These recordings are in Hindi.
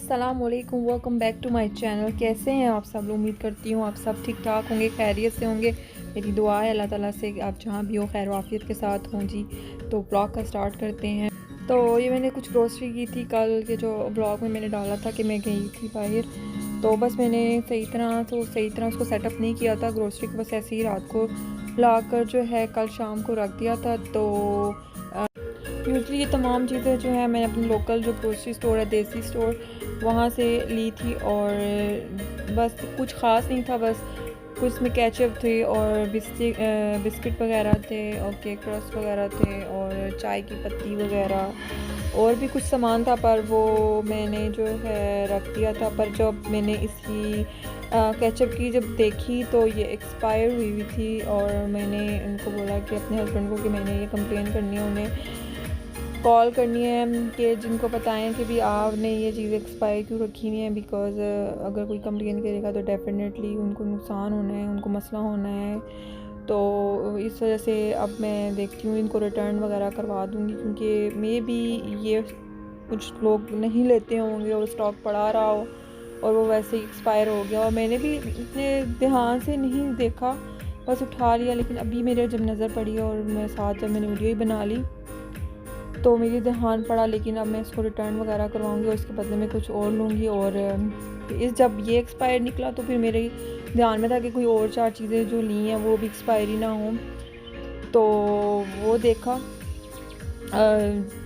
अस्सलाम वालेकुम, welcome back to my channel. कैसे हैं आप सब लोग? उम्मीद करती हूँ आप सब ठीक ठाक होंगे, खैरियत से होंगे। मेरी दुआ है अल्लाह ताला से कि आप जहाँ भी हो खैर वाफियत के साथ हों जी। तो ब्लॉग का स्टार्ट करते हैं। तो ये मैंने कुछ ग्रोसरी की थी कल के जो ब्लॉग में मैंने डाला था कि मैं गई थी बाहर। तो बस मैंने सही तरह उसको सेटअप नहीं किया था ग्रोसरी को, बस ऐसे ही रात को ला कर जो है कल शाम को रख दिया था। तो यूजली ये तमाम चीज़ें जो है मैंने अपने लोकल जो ग्रोसरी स्टोर है देसी स्टोर वहाँ से ली थी। और बस कुछ ख़ास नहीं था, बस कुछ इसमें केचप थे और बिस्किट वगैरह थे और केक रस वगैरह थे और चाय की पत्ती वगैरह और भी कुछ सामान था, पर वो मैंने जो है रख दिया था। पर जब मैंने इसकी केचप की जब देखी तो ये एक्सपायर हुई हुई थी और मैंने उनको बोला कि अपने हस्बैंड को कि मैंने ये कंप्लेन करनी है, उन्हें कॉल करनी है कि जिनको बताएं कि भी आपने ये चीज़ एक्सपायर क्यों रखी हुई है। बिकॉज़ अगर कोई कंप्लेन करेगा तो डेफिनेटली उनको नुकसान होना है, उनको मसला होना है। तो इस वजह से अब मैं देखती हूँ इनको रिटर्न वगैरह करवा दूँगी, क्योंकि मे बी ये कुछ लोग नहीं लेते होंगे और स्टॉक पड़ा रहा हो और वो वैसे ही एक्सपायर हो गया और मैंने भी इतने ध्यान से नहीं देखा, बस उठा लिया। लेकिन अभी मेरे जब नज़र पड़ी और मैं साथ जब मैंने वीडियो ही बना ली तो मेरी ध्यान पड़ा। लेकिन अब मैं इसको रिटर्न वगैरह करवाऊँगी और इसके बदले में कुछ और लूँगी। और जब ये एक्सपायर निकला तो फिर मेरे ध्यान में था कि कोई और 4 चीज़ें जो ली हैं वो भी एक्सपायरी ना हों। तो वो देखा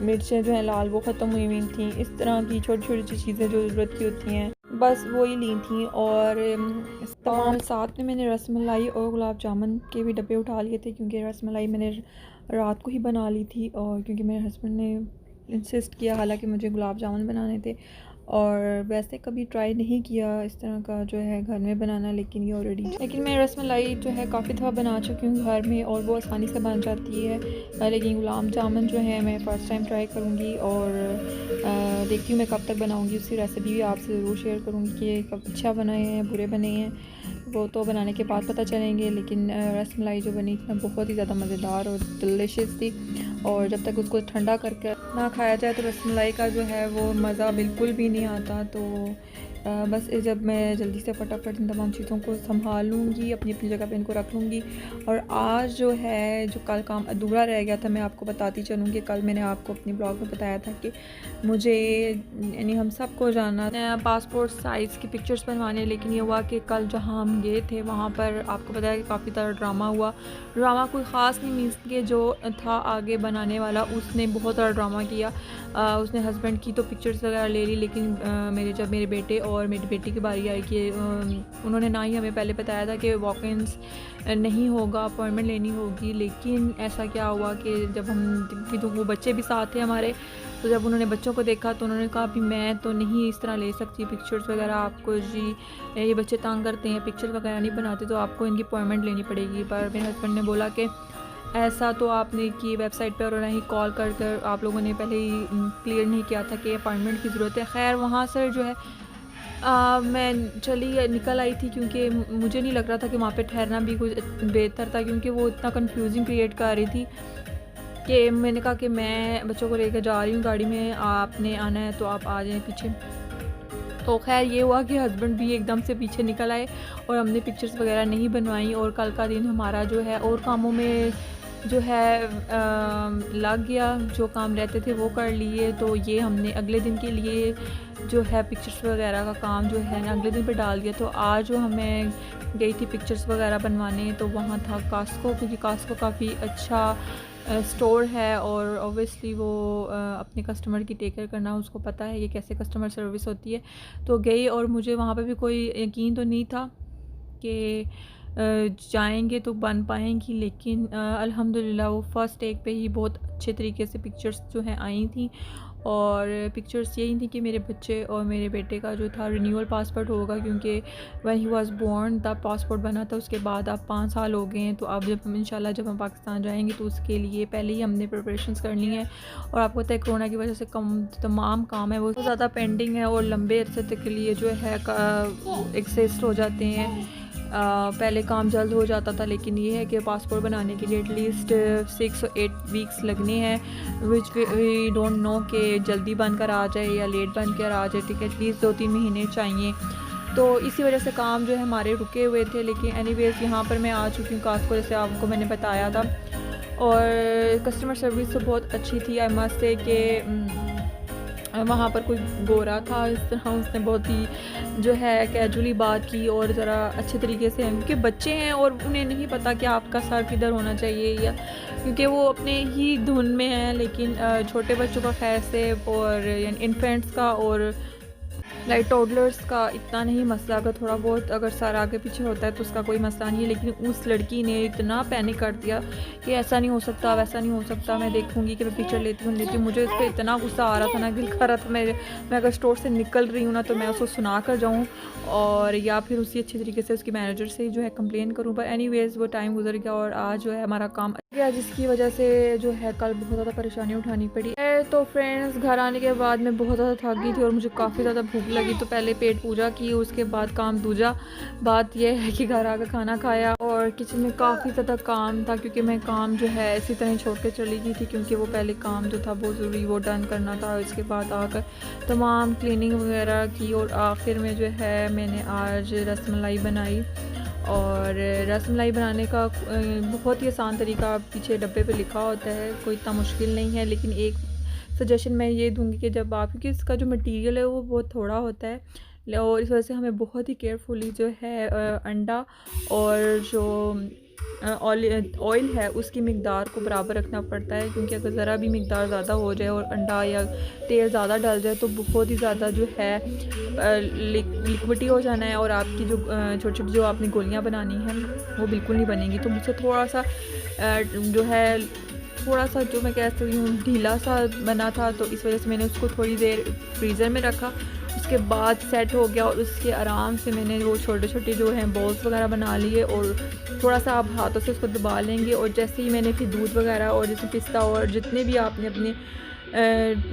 मिर्चें जो हैं लाल वो ख़त्म हुई हुई थी। इस तरह की छोटी छोटी चीज़ें जो ज़रूरत की होती हैं बस वही ली थी। और तमाम साथ में मैंने रसमलाई और गुलाब जामुन के भी डब्बे उठा लिए थे, क्योंकि रसमलाई मैंने रात को ही बना ली थी और क्योंकि मेरे हस्बैंड ने इंसिस्ट किया, हालांकि मुझे गुलाब जामुन बनाने थे और वैसे कभी ट्राई नहीं किया इस तरह का जो है घर में बनाना। लेकिन मैं रसमलाई जो है काफ़ी दफ़ा बना चुकी हूँ घर में और वो आसानी से बन जाती है। लेकिन गुलाब जामुन जो है मैं फ़र्स्ट टाइम ट्राई करूँगी और देखती हूँ मैं कब तक बनाऊँगी। उसकी रेसिपी भी आपसे ज़रूर शेयर करूँगी कि कब अच्छा बनाए हैं बुरे बने हैं, वो तो बनाने के बाद पता चलेंगे। लेकिन रसमलाई जो बनी थी ना बहुत ही ज़्यादा मज़ेदार और डिलिशियस थी। और जब तक उसको ठंडा करके ना खाया जाए तो रसमलाई का जो है वो मज़ा बिल्कुल भी नहीं आता। तो बस जब मैं जल्दी से फटाफट इन तमाम चीज़ों को संभाल लूँगी, अपनी अपनी जगह पे इनको रख लूँगी। और आज जो है जो कल काम अधूरा रह गया था मैं आपको बताती चलूँगी। कल मैंने आपको अपने ब्लॉग में बताया था कि मुझे यानी हम सबको जाना पासपोर्ट साइज़ की पिक्चर्स बनवाने। लेकिन ये हुआ कि कल जहाँ हम गए थे वहाँ पर आपको पता है कि काफ़ी सारा ड्रामा हुआ। ड्रामा कोई ख़ास नहीं, मीन्स कि जो था आगे बनाने वाला उसने बहुत सारा ड्रामा किया। उसने हस्बैंड की तो पिक्चर्स वगैरह ले ली, लेकिन जब मेरे बेटे और मेरी बेटी की बारी आई कि उन्होंने ना ही हमें पहले बताया था कि वॉक-इन्स नहीं होगा, अपॉइंटमेंट लेनी होगी। लेकिन ऐसा क्या हुआ कि जब हम तो वो बच्चे भी साथ थे हमारे, तो जब उन्होंने बच्चों को देखा तो उन्होंने कहा भी मैं तो नहीं इस तरह ले सकती पिक्चर्स वगैरह, आपको जी ये बच्चे तंग करते हैं, पिक्चर वगैरह नहीं बनाते, तो आपको इनकी अपॉइंटमेंट लेनी पड़ेगी। पर मेरे हस्बैंड ने बोला कि ऐसा तो आपने की वेबसाइट पर और ना ही कॉल कर आप लोगों ने पहले ही क्लियर नहीं किया था कि अपॉइंटमेंट की ज़रूरत है। खैर वहाँ से जो है मैं चली निकल आई थी, क्योंकि मुझे नहीं लग रहा था कि वहाँ पे ठहरना भी कुछ बेहतर था, क्योंकि वो इतना कंफ्यूजिंग क्रिएट कर रही थी कि मैंने कहा कि मैं बच्चों को लेकर जा रही हूँ गाड़ी में, आपने आना है तो आप आ जाएं पीछे। तो खैर ये हुआ कि हस्बैंड भी एकदम से पीछे निकल आए और हमने पिक्चर्स वगैरह नहीं बनवाई और कल का दिन हमारा जो है और कामों में जो है लग गया। जो काम रहते थे वो कर लिए, तो ये हमने अगले दिन के लिए जो है पिक्चर्स वगैरह का काम जो है अगले दिन पे डाल दिया। तो आज जो हमें गई थी पिक्चर्स वगैरह बनवाने तो वहाँ था कास्को, क्योंकि कास्को काफ़ी अच्छा स्टोर है और ऑब्वियसली वो अपने कस्टमर की टेक केयर करना उसको पता है ये कैसे कस्टमर सर्विस होती है। तो गई और मुझे वहाँ पे भी कोई यकीन तो नहीं था कि जाएंगे तो बन पाएंगी, लेकिन अल्हम्दुलिल्लाह वो फ़र्स्ट टेक पे ही बहुत अच्छे तरीके से पिक्चर्स जो हैं आई थी। और पिक्चर्स यही थी कि मेरे बच्चे और मेरे बेटे का जो था रिन्यूअल पासपोर्ट होगा, क्योंकि व्हेन ही वाज बोर्न तब पासपोर्ट बना था, उसके बाद अब 5 साल हो गए हैं। तो अब जब हम इंशाल्लाह जब हम पाकिस्तान जाएंगे तो उसके लिए पहले ही हमने प्रिपरेशंस करनी है। और आपको पता है कोरोना की वजह से तमाम काम है वो ज़्यादा पेंडिंग है और लंबे अरसे तक के लिए जो है एक्सेस हो जाते हैं। पहले काम जल्द हो जाता था, लेकिन ये है कि पासपोर्ट बनाने के लिए एटलीस्ट 6 और 8 वीक्स लगने हैं, विच वी डोंट नो कि जल्दी बनकर आ जाए या लेट बनकर आ जाए, ठीक है। एटलीस्ट 2-3 महीने चाहिए, तो इसी वजह से काम जो है हमारे रुके हुए थे। लेकिन एनीवेज़ यहाँ पर मैं आ चुकी हूँ कास्को, जैसे आपको मैंने बताया था, और कस्टमर सर्विस तो बहुत अच्छी थी। आई मस्ट से कि वहाँ पर कोई गोरा था, इस तरह उसने बहुत ही जो है कैजुअली बात की और ज़रा अच्छे तरीके से, क्योंकि बच्चे हैं और उन्हें नहीं पता कि आपका सर किधर होना चाहिए, या क्योंकि वो अपने ही धुन में हैं। लेकिन छोटे बच्चों का खैर से, और यानी इन्फेंट्स का और लाइक टोडलर्स का इतना नहीं मसला, अगर थोड़ा बहुत अगर सर आगे पीछे होता है तो उसका कोई मसला नहीं है। लेकिन उस लड़की ने इतना पैनिक कर दिया कि ऐसा नहीं हो सकता, वैसा नहीं हो सकता, मैं देखूंगी कि मैं पिक्चर लेती हूँ। मुझे उस पर इतना गुस्सा आ रहा था ना, दिल कर रहा था मैं अगर स्टोर से निकल रही हूँ ना तो मैं उसको सुना कर जाऊँ, और या फिर उसी अच्छी तरीके से उसकी मैनेजर से जो है कंप्लेन करूँ। पर एनीवेज़ वो टाइम गुजर गया और आज जो है हमारा काम गया, जिसकी वजह से जो है कल बहुत ज़्यादा परेशानी उठानी पड़ी है। तो फ्रेंड्स, घर आने के बाद मैं बहुत ज़्यादा थक गई थी और मुझे काफ़ी ज़्यादा भूख लगी, तो पहले पेट पूजा की, उसके बाद काम दूजा। बात यह है कि घर आकर खाना खाया और किचन में काफ़ी ज़्यादा काम था, क्योंकि मैं काम जो है इसी तरह छोड़ के चली गई थी, क्योंकि वो पहले काम जो था बहुत ज़रूरी वो डन करना था। इसके बाद आकर तमाम क्लीनिंग वगैरह की, और आखिर में जो है मैंने आज रसमलाई बनाई। और रसमलाई बनाने का बहुत ही आसान तरीका पीछे डब्बे पे लिखा होता है, कोई इतना मुश्किल नहीं है। लेकिन एक सजेशन मैं ये दूंगी कि जब आप, क्योंकि इसका जो मटेरियल है वो बहुत थोड़ा होता है, और इस वजह से हमें बहुत ही केयरफुली जो है अंडा और जो ऑयल है उसकी मिकदार को बराबर रखना पड़ता है, क्योंकि अगर ज़रा भी मिकदार ज़्यादा हो जाए और अंडा या तेल ज़्यादा डल जाए तो बहुत ही ज़्यादा जो है लिक्विडी हो जाना है, और आपकी जो छोटी छोटी जो आपने गोलियां बनानी हैं वो बिल्कुल नहीं बनेंगी। तो मुझसे थोड़ा सा जो है थोड़ा सा जो मैं कह सकती हूँ ढीला सा बना था, तो इस वजह से मैंने उसको थोड़ी देर फ्रीज़र में रखा। उसके बाद सेट हो गया और उसके आराम से मैंने वो छोटे छोटे जो हैं बॉल्स वगैरह बना लिए, और थोड़ा सा आप हाथों से उसको दबा लेंगे। और जैसे ही मैंने फिर दूध वगैरह और जैसे पिस्ता और जितने भी आपने अपने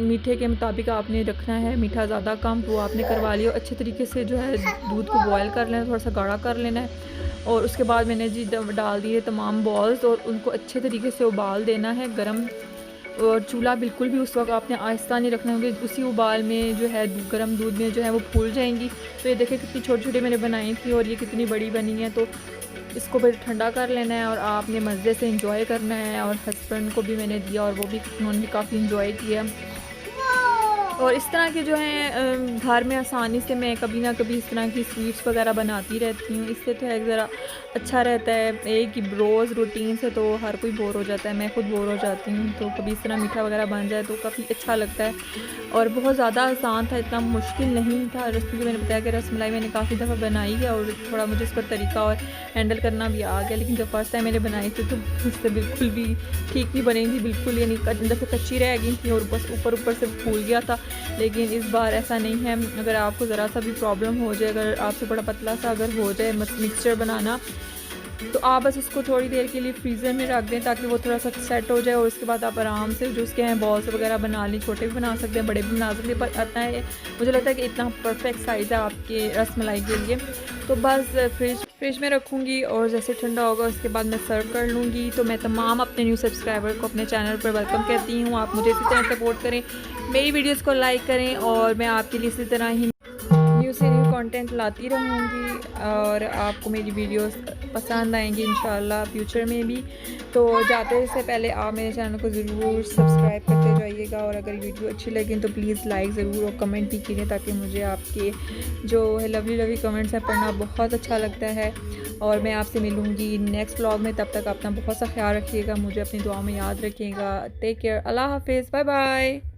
मीठे के मुताबिक आपने रखना है, मीठा ज़्यादा कम, वो आपने करवा लिया। अच्छे तरीके से जो है दूध को बॉयल कर लेना, थोड़ा सा गाढ़ा कर लेना है। और उसके बाद मैंने जी डाल दिए तमाम बॉल्स, और उनको अच्छे तरीके से उबाल देना है गरम। और चूल्हा बिल्कुल भी उस वक्त आपने आहिस्ता नहीं रखना, क्योंकि उसी उबाल में जो है गर्म दूध में जो है वो फूल जाएंगी। तो ये देखें कितनी छोटी छोटी मैंने बनाई थी और ये कितनी बड़ी बनी है। तो इसको फिर ठंडा कर लेना है और आपने मज़े से इंजॉय करना है। और हस्बैंड को भी मैंने दिया और वो भी उन्होंने काफ़ी इंजॉय किया। और इस तरह के जो हैं घर में आसानी से मैं कभी ना कभी इस तरह की स्वीट्स वगैरह बनाती रहती हूँ। इससे तो एक ज़रा अच्छा रहता है, एक ही रोज़ रूटीन से तो हर कोई बोर हो जाता है, मैं खुद बोर हो जाती हूँ। तो कभी इस तरह मीठा वगैरह बन जाए तो काफ़ी अच्छा लगता है। और बहुत ज़्यादा आसान था, इतना मुश्किल नहीं था। रेसिपी मैंने बताया कि रसमलाई मैंने काफ़ी दफ़ा बनाई है और थोड़ा मुझे इसका तरीका और हैंडल करना भी आ गया। लेकिन जब फर्स्ट टाइम मैंने बनाई थी तो उससे बिल्कुल भी ठीक नहीं बनी थी, बिल्कुल यानी अंदर से कच्ची रह गई थी और बस ऊपर से फूल गया था। लेकिन इस बार ऐसा नहीं है। अगर आपको ज़रा सा भी प्रॉब्लम हो जाए, अगर आपसे बड़ा पतला सा अगर हो जाए मिक्सचर बनाना, तो आप बस उसको थोड़ी देर के लिए फ्रीज़र में रख दें ताकि वो थोड़ा सा सेट हो जाए। और उसके बाद आप आराम से जो उसके हैं बॉल्स वगैरह बना लें, छोटे भी बना सकते हैं, बड़े भी बना सकते हैं। पर इतना है, मुझे लगता है कि इतना परफेक्ट साइज़ है आपके रसमलाई के लिए। तो बस फ्रिज में रखूँगी और जैसे ठंडा होगा उसके बाद मैं सर्व कर लूँगी। तो मैं तमाम अपने न्यू सब्सक्राइबर को अपने चैनल पर वेलकम कहती हूँ। आप मुझे इसी तरह सपोर्ट करें, मेरी वीडियोज़ को लाइक करें, और मैं आपके लिए इसी तरह ही न्यू से न्यू कंटेंट लाती रहूँगी और आपको मेरी वीडियोस पसंद आएंगी इंशाल्लाह फ्यूचर में भी। तो जाते से पहले आप मेरे चैनल को ज़रूर सब्सक्राइब करते जाइएगा, और अगर वीडियो अच्छी लगे तो प्लीज़ लाइक ज़रूर और कमेंट भी कीजिए, ताकि मुझे आपके जो है लवली कमेंट्स हैं पढ़ना बहुत अच्छा लगता है। और मैं आपसे मिलूँगी नेक्स्ट व्लॉग में, तब तक अपना बहुत सा ख्याल रखिएगा, मुझे अपनी दुआ में याद रखिएगा। टेक केयर, अल्लाह हाफिज़, बाय बाय।